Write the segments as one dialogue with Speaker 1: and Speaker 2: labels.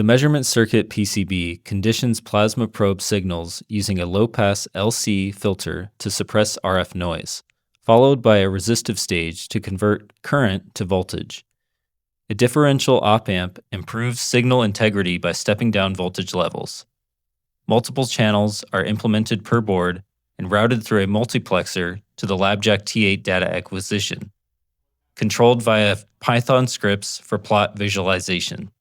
Speaker 1: The measurement circuit PCB conditions plasma probe signals using a low-pass LC filter to suppress RF noise, followed by a resistive stage to convert current to voltage. A differential op-amp improves signal integrity by stepping down voltage levels. Multiple channels are implemented per board and routed through a multiplexer to the LabJack T8 data acquisition, controlled via Python scripts for plot visualization.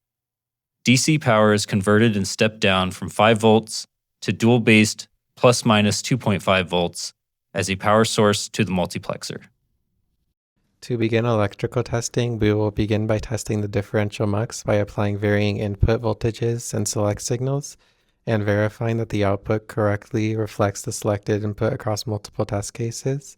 Speaker 1: DC power is converted and stepped down from 5 volts to dual-based plus-minus 2.5 volts as a power source to the multiplexer.
Speaker 2: To begin electrical testing, we will begin by testing the differential mux by applying varying input voltages and select signals, and verifying that the output correctly reflects the selected input across multiple test cases.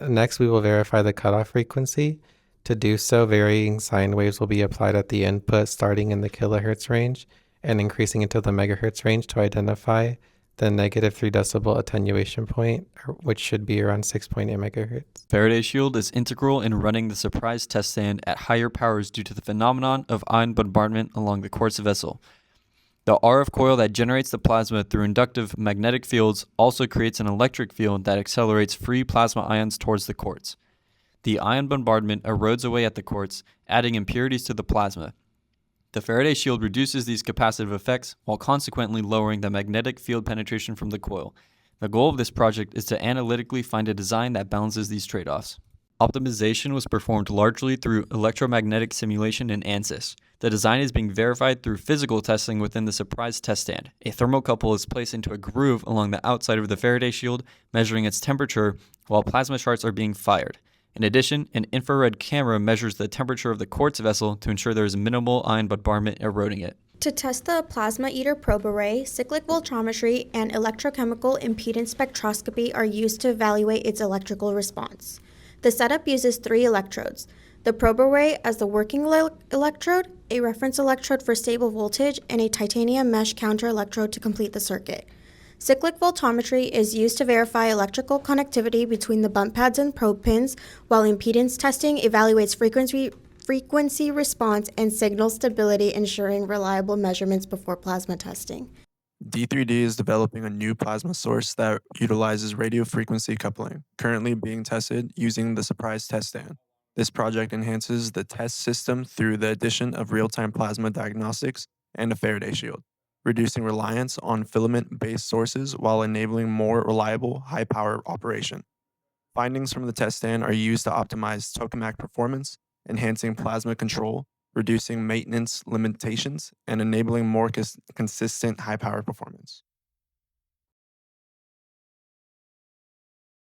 Speaker 2: Next, we will verify the cutoff frequency. To do so, varying sine waves will be applied at the input starting in the kilohertz range and increasing into the megahertz range to identify the -3 decibel attenuation point, which should be around 6.8 megahertz.
Speaker 3: Faraday shield is integral in running the surprise test stand at higher powers due to the phenomenon of ion bombardment along the quartz vessel. The RF coil that generates the plasma through inductive magnetic fields also creates an electric field that accelerates free plasma ions towards the quartz. The ion bombardment erodes away at the quartz, adding impurities to the plasma. The Faraday shield reduces these capacitive effects while consequently lowering the magnetic field penetration from the coil. The goal of this project is to analytically find a design that balances these trade-offs. Optimization was performed largely through electromagnetic simulation in ANSYS. The design is being verified through physical testing within the surprise test stand. A thermocouple is placed into a groove along the outside of the Faraday shield, measuring its temperature while plasma charts are being fired. In addition, an infrared camera measures the temperature of the quartz vessel to ensure there is minimal ion bombardment eroding it.
Speaker 4: To test the plasma eater probe array, cyclic voltammetry and electrochemical impedance spectroscopy are used to evaluate its electrical response. The setup uses 3 electrodes: the probe array as the working electrode, a reference electrode for stable voltage, and a titanium mesh counter electrode to complete the circuit. Cyclic voltammetry is used to verify electrical connectivity between the bump pads and probe pins, while impedance testing evaluates frequency response and signal stability, ensuring reliable measurements before plasma testing.
Speaker 5: D3D is developing a new plasma source that utilizes radio frequency coupling, currently being tested using the surprise test stand. This project enhances the test system through the addition of real-time plasma diagnostics and a Faraday shield, reducing reliance on filament-based sources while enabling more reliable, high-power operation. Findings from the test stand are used to optimize tokamak performance, enhancing plasma control, reducing maintenance limitations, and enabling more consistent high-power performance.